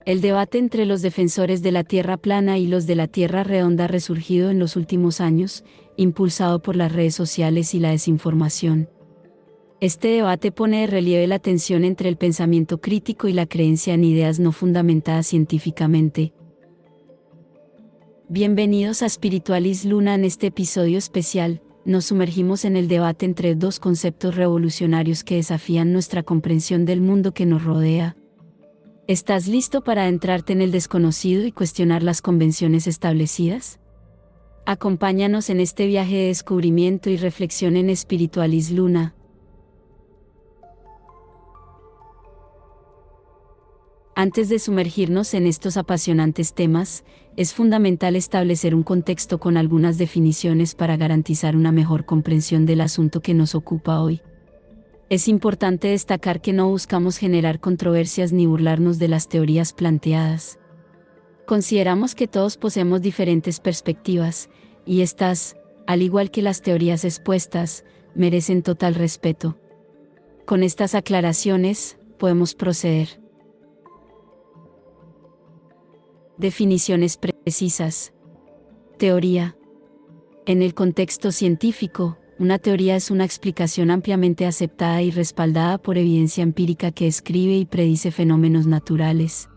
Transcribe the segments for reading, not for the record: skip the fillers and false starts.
El debate entre los defensores de la Tierra plana y los de la Tierra redonda ha resurgido en los últimos años, impulsado por las redes sociales y la desinformación. Este debate pone de relieve la tensión entre el pensamiento crítico y la creencia en ideas no fundamentadas científicamente. Bienvenidos a Spiritualis Luna. En este episodio especial, nos sumergimos en el debate entre dos conceptos revolucionarios que desafían nuestra comprensión del mundo que nos rodea. ¿Estás listo para adentrarte en el desconocido y cuestionar las convenciones establecidas? Acompáñanos en este viaje de descubrimiento y reflexión en Spiritualis Luna. Antes de sumergirnos en estos apasionantes temas, es fundamental establecer un contexto con algunas definiciones para garantizar una mejor comprensión del asunto que nos ocupa hoy. Es importante destacar que no buscamos generar controversias ni burlarnos de las teorías planteadas. Consideramos que todos poseemos diferentes perspectivas, y estas, al igual que las teorías expuestas, merecen total respeto. Con estas aclaraciones, podemos proceder. Definiciones precisas. Teoría. En el contexto científico, una teoría es una explicación ampliamente aceptada y respaldada por evidencia empírica que describe y predice fenómenos naturales.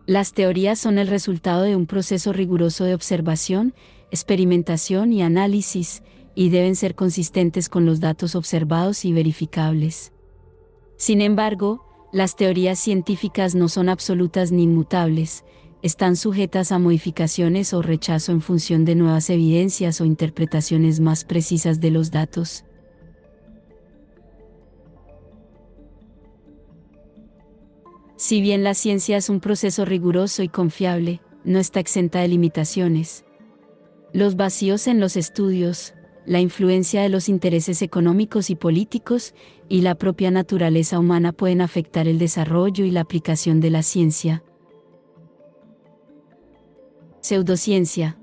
Las teorías son el resultado de un proceso riguroso de observación, experimentación y análisis, y deben ser consistentes con los datos observados y verificables. Sin embargo, las teorías científicas no son absolutas ni inmutables, están sujetas a modificaciones o rechazo en función de nuevas evidencias o interpretaciones más precisas de los datos. Si bien la ciencia es un proceso riguroso y confiable, no está exenta de limitaciones. Los vacíos en los estudios, la influencia de los intereses económicos y políticos, y la propia naturaleza humana pueden afectar el desarrollo y la aplicación de la ciencia. Pseudociencia.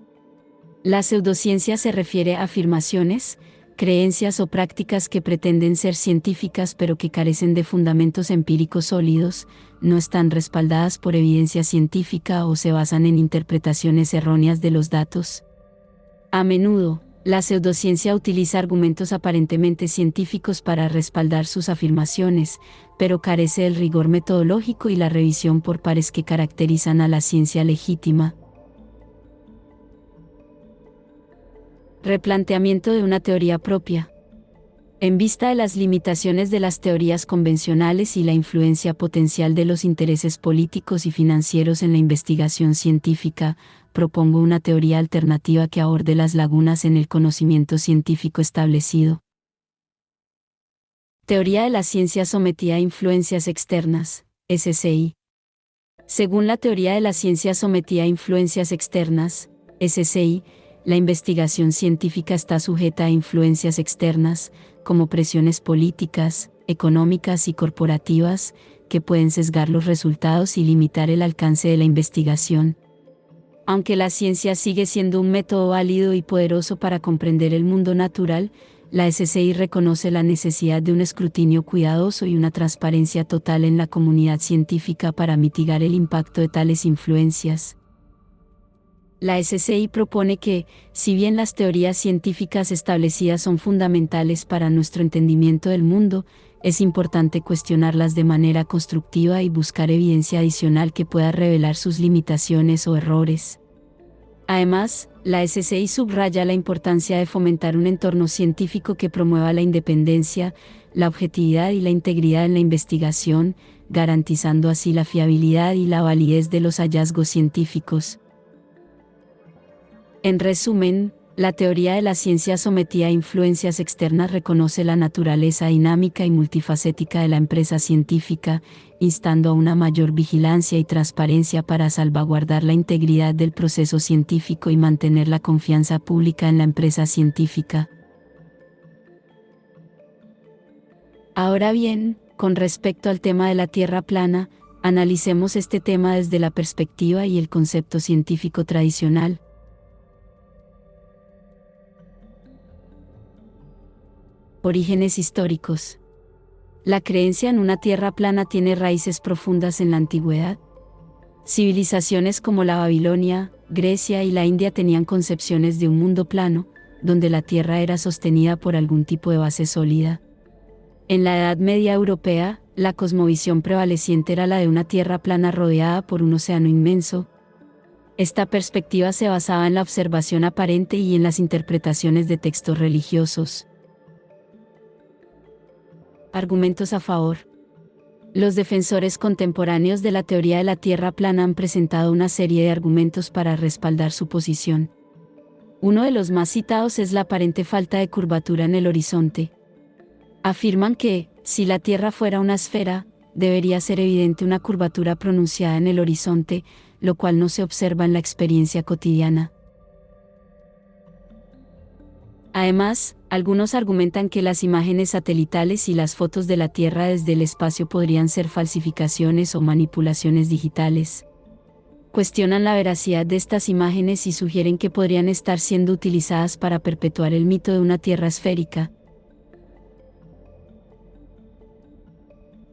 La pseudociencia se refiere a afirmaciones, creencias o prácticas que pretenden ser científicas pero que carecen de fundamentos empíricos sólidos, no están respaldadas por evidencia científica o se basan en interpretaciones erróneas de los datos. A menudo, la pseudociencia utiliza argumentos aparentemente científicos para respaldar sus afirmaciones, pero carece del rigor metodológico y la revisión por pares que caracterizan a la ciencia legítima. Replanteamiento de una teoría propia. En vista de las limitaciones de las teorías convencionales y la influencia potencial de los intereses políticos y financieros en la investigación científica, propongo una teoría alternativa que aborde las lagunas en el conocimiento científico establecido. Teoría de la ciencia sometida a influencias externas, SCI. Según la teoría de la ciencia sometida a influencias externas, SCI, la investigación científica está sujeta a influencias externas, como presiones políticas, económicas y corporativas, que pueden sesgar los resultados y limitar el alcance de la investigación. Aunque la ciencia sigue siendo un método válido y poderoso para comprender el mundo natural, la SCI reconoce la necesidad de un escrutinio cuidadoso y una transparencia total en la comunidad científica para mitigar el impacto de tales influencias. La SCI propone que, si bien las teorías científicas establecidas son fundamentales para nuestro entendimiento del mundo, es importante cuestionarlas de manera constructiva y buscar evidencia adicional que pueda revelar sus limitaciones o errores. Además, la SCI subraya la importancia de fomentar un entorno científico que promueva la independencia, la objetividad y la integridad en la investigación, garantizando así la fiabilidad y la validez de los hallazgos científicos. En resumen, la teoría de la ciencia sometida a influencias externas reconoce la naturaleza dinámica y multifacética de la empresa científica, instando a una mayor vigilancia y transparencia para salvaguardar la integridad del proceso científico y mantener la confianza pública en la empresa científica. Ahora bien, con respecto al tema de la Tierra plana, analicemos este tema desde la perspectiva y el concepto científico tradicional. Orígenes históricos. La creencia en una Tierra plana tiene raíces profundas en la antigüedad. Civilizaciones como la Babilonia, Grecia y la India tenían concepciones de un mundo plano, donde la Tierra era sostenida por algún tipo de base sólida. En la Edad Media europea, la cosmovisión prevaleciente era la de una Tierra plana rodeada por un océano inmenso. Esta perspectiva se basaba en la observación aparente y en las interpretaciones de textos religiosos. Argumentos a favor. Los defensores contemporáneos de la teoría de la Tierra plana han presentado una serie de argumentos para respaldar su posición. Uno de los más citados es la aparente falta de curvatura en el horizonte. Afirman que, si la Tierra fuera una esfera, debería ser evidente una curvatura pronunciada en el horizonte, lo cual no se observa en la experiencia cotidiana. Además, algunos argumentan que las imágenes satelitales y las fotos de la Tierra desde el espacio podrían ser falsificaciones o manipulaciones digitales. Cuestionan la veracidad de estas imágenes y sugieren que podrían estar siendo utilizadas para perpetuar el mito de una Tierra esférica.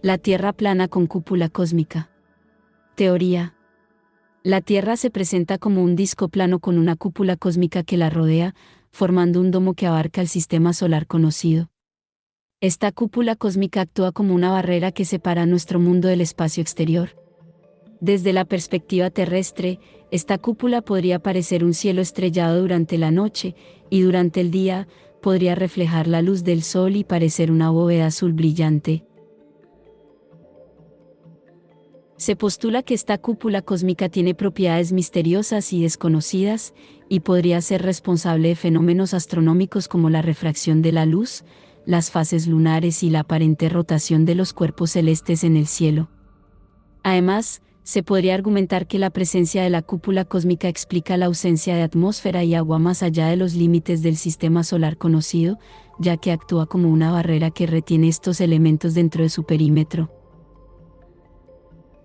La Tierra plana con cúpula cósmica. Teoría. La Tierra se presenta como un disco plano con una cúpula cósmica que la rodea, formando un domo que abarca el sistema solar conocido. Esta cúpula cósmica actúa como una barrera que separa nuestro mundo del espacio exterior. Desde la perspectiva terrestre, esta cúpula podría parecer un cielo estrellado durante la noche, y durante el día, podría reflejar la luz del sol y parecer una bóveda azul brillante. Se postula que esta cúpula cósmica tiene propiedades misteriosas y desconocidas, y podría ser responsable de fenómenos astronómicos como la refracción de la luz, las fases lunares y la aparente rotación de los cuerpos celestes en el cielo. Además, se podría argumentar que la presencia de la cúpula cósmica explica la ausencia de atmósfera y agua más allá de los límites del sistema solar conocido, ya que actúa como una barrera que retiene estos elementos dentro de su perímetro.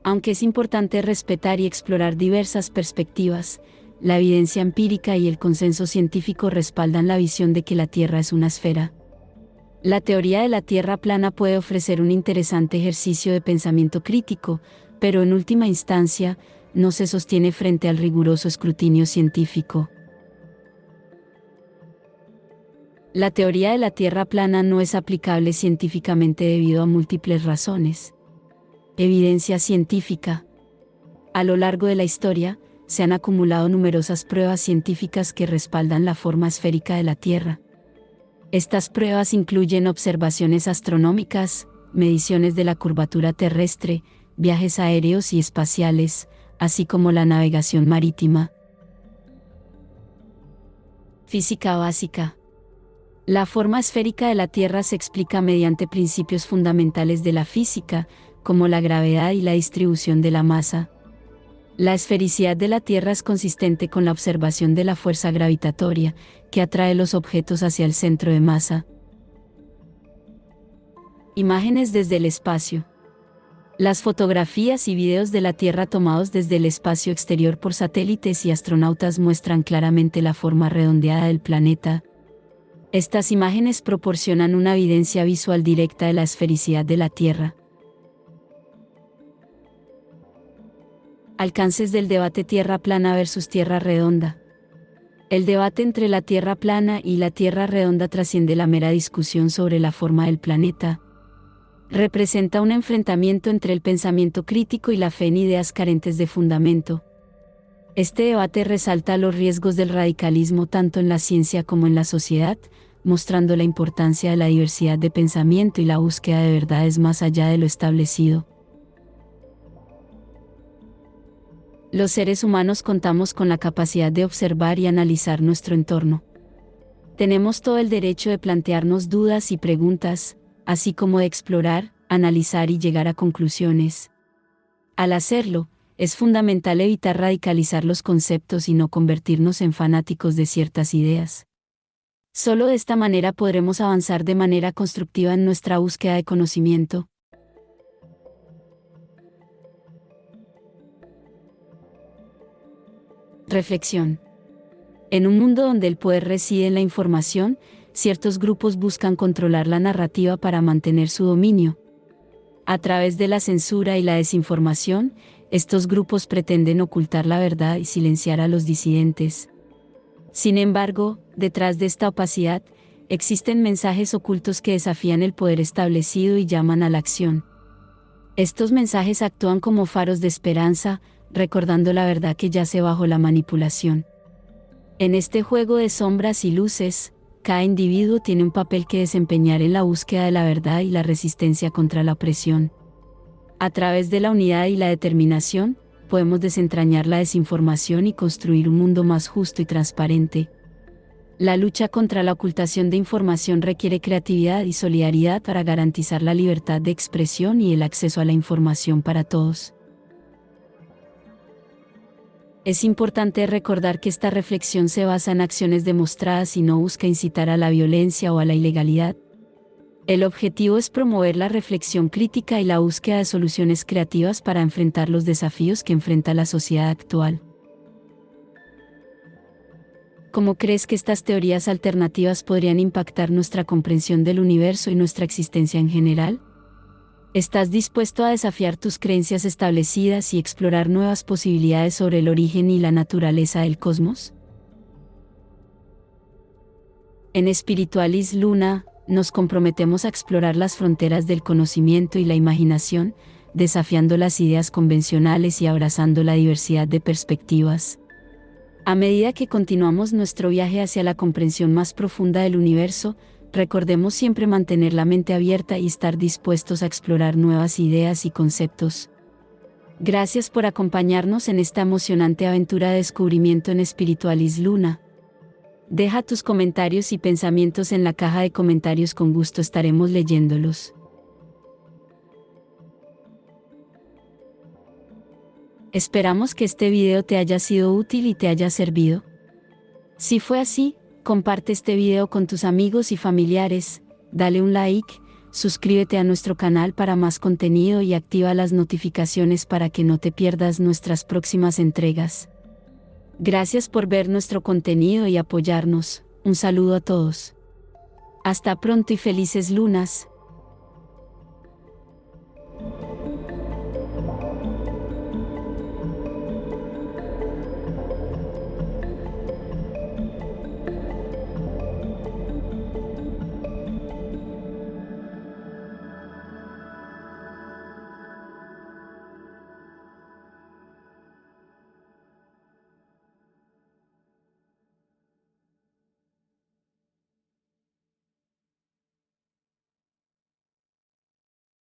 Aunque es importante respetar y explorar diversas perspectivas, la evidencia empírica y el consenso científico respaldan la visión de que la Tierra es una esfera. La teoría de la Tierra plana puede ofrecer un interesante ejercicio de pensamiento crítico, pero en última instancia, no se sostiene frente al riguroso escrutinio científico. La teoría de la Tierra plana no es aplicable científicamente debido a múltiples razones. Evidencia científica. A lo largo de la historia, se han acumulado numerosas pruebas científicas que respaldan la forma esférica de la Tierra. Estas pruebas incluyen observaciones astronómicas, mediciones de la curvatura terrestre, viajes aéreos y espaciales, así como la navegación marítima. Física básica. La forma esférica de la Tierra se explica mediante principios fundamentales de la física, como la gravedad y la distribución de la masa. La esfericidad de la Tierra es consistente con la observación de la fuerza gravitatoria, que atrae los objetos hacia el centro de masa. Imágenes desde el espacio. Las fotografías y videos de la Tierra tomados desde el espacio exterior por satélites y astronautas muestran claramente la forma redondeada del planeta. Estas imágenes proporcionan una evidencia visual directa de la esfericidad de la Tierra. Alcances del debate Tierra plana versus Tierra redonda. El debate entre la Tierra plana y la Tierra redonda trasciende la mera discusión sobre la forma del planeta. Representa un enfrentamiento entre el pensamiento crítico y la fe en ideas carentes de fundamento. Este debate resalta los riesgos del radicalismo tanto en la ciencia como en la sociedad, mostrando la importancia de la diversidad de pensamiento y la búsqueda de verdades más allá de lo establecido. Los seres humanos contamos con la capacidad de observar y analizar nuestro entorno. Tenemos todo el derecho de plantearnos dudas y preguntas, así como de explorar, analizar y llegar a conclusiones. Al hacerlo, es fundamental evitar radicalizar los conceptos y no convertirnos en fanáticos de ciertas ideas. Solo de esta manera podremos avanzar de manera constructiva en nuestra búsqueda de conocimiento. Reflexión. En un mundo donde el poder reside en la información, ciertos grupos buscan controlar la narrativa para mantener su dominio. A través de la censura y la desinformación, estos grupos pretenden ocultar la verdad y silenciar a los disidentes. Sin embargo, detrás de esta opacidad, existen mensajes ocultos que desafían el poder establecido y llaman a la acción. Estos mensajes actúan como faros de esperanza, recordando la verdad que yace bajo la manipulación. En este juego de sombras y luces, cada individuo tiene un papel que desempeñar en la búsqueda de la verdad y la resistencia contra la opresión. A través de la unidad y la determinación, podemos desentrañar la desinformación y construir un mundo más justo y transparente. La lucha contra la ocultación de información requiere creatividad y solidaridad para garantizar la libertad de expresión y el acceso a la información para todos. Es importante recordar que esta reflexión se basa en acciones demostradas y no busca incitar a la violencia o a la ilegalidad. El objetivo es promover la reflexión crítica y la búsqueda de soluciones creativas para enfrentar los desafíos que enfrenta la sociedad actual. ¿Cómo crees que estas teorías alternativas podrían impactar nuestra comprensión del universo y nuestra existencia en general? ¿Estás dispuesto a desafiar tus creencias establecidas y explorar nuevas posibilidades sobre el origen y la naturaleza del cosmos? En Spiritualis Luna, nos comprometemos a explorar las fronteras del conocimiento y la imaginación, desafiando las ideas convencionales y abrazando la diversidad de perspectivas. A medida que continuamos nuestro viaje hacia la comprensión más profunda del universo, recordemos siempre mantener la mente abierta y estar dispuestos a explorar nuevas ideas y conceptos. Gracias por acompañarnos en esta emocionante aventura de descubrimiento en Spiritualis Luna. Deja tus comentarios y pensamientos en la caja de comentarios, con gusto estaremos leyéndolos. Esperamos que este video te haya sido útil y te haya servido. Si fue así, comparte este video con tus amigos y familiares, dale un like, suscríbete a nuestro canal para más contenido y activa las notificaciones para que no te pierdas nuestras próximas entregas. Gracias por ver nuestro contenido y apoyarnos. Un saludo a todos. Hasta pronto y felices lunas.